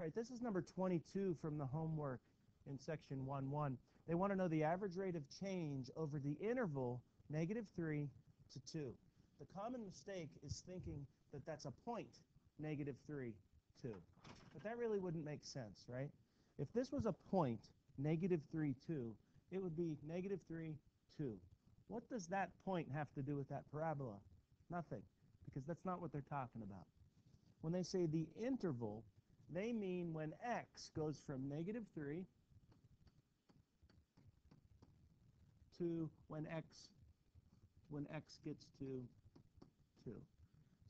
All right, this is number 22 from the homework in section 1.1. They want to know the average rate of change over the interval -3 to 2. The common mistake is thinking that that's a point, -3, 2. But that really wouldn't make sense, right? If this was a point, -3, 2, it would be -3, 2. What does that point have to do with that parabola? Nothing, because that's not what they're talking about. When they say the interval, they mean when x goes from -3 to when x gets to 2.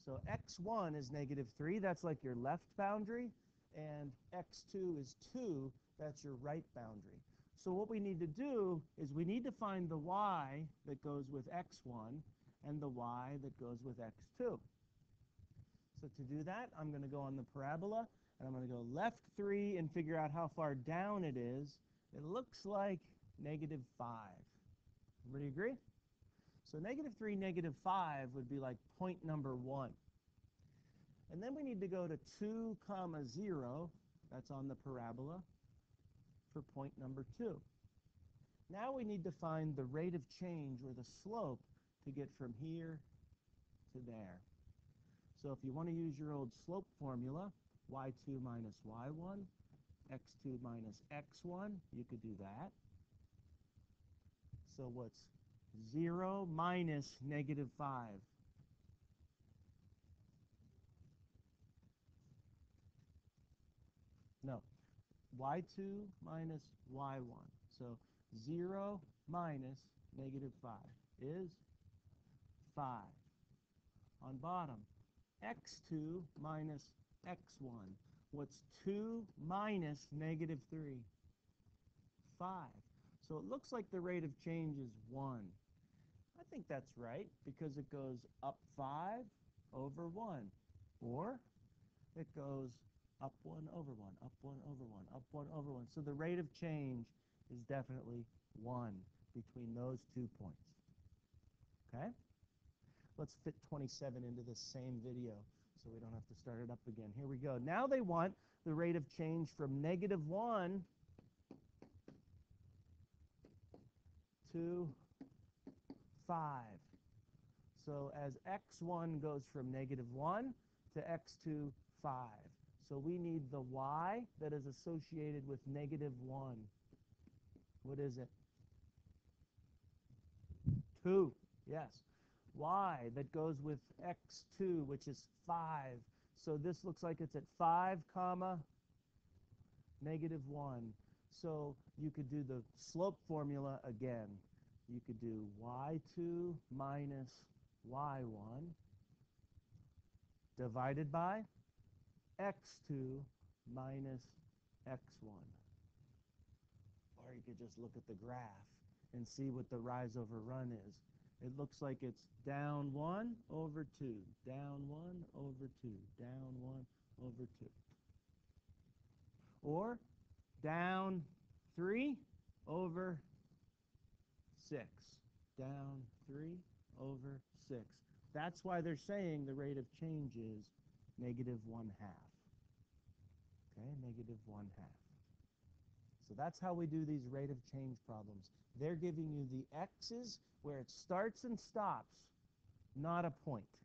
So x1 is -3, that's like your left boundary, and x2 is 2, that's your right boundary. So what we need to do is we need to find the y that goes with x1 and the y that goes with x2. So to do that, I'm going to go on the parabola, and I'm going to go left 3 and figure out how far down it is. It looks like -5. Everybody agree? So -3, -5 would be like point number 1. And then we need to go to 2, 0. That's on the parabola for point number 2. Now we need to find the rate of change, or the slope, to get from here to there. So if you want to use your old slope formula, y2 minus y1, x2 minus x1, you could do that. So what's 0 minus -5? No, y2 minus y1. So 0 minus -5 is 5. On bottom, x2 minus x1. What's 2 minus -3? 5. So it looks like the rate of change is 1. I think that's right, because it goes up 5 over 1. Or it goes up 1 over 1, up 1 over 1, up 1 over 1. So the rate of change is definitely 1 between those 2 points. Okay? Let's fit 27 into this same video so we don't have to start it up again. Here we go. Now they want the rate of change from -1 to 5. So as x1 goes from -1 to x2, 5. So we need the y that is associated with -1. What is it? 2. Yes. Y that goes with x2, which is 5. So this looks like it's at 5, -1. So you could do the slope formula again. You could do y2 minus y1 divided by x2 minus x1. Or you could just look at the graph and see what the rise over run is. It looks like it's down 1 over 2, down 1 over 2, down 1 over 2. Or down 3 over 6, down 3 over 6. That's why they're saying the rate of change is -1/2. Okay, -1/2. So that's how we do these rate of change problems. They're giving you the x's where it starts and stops, not a point.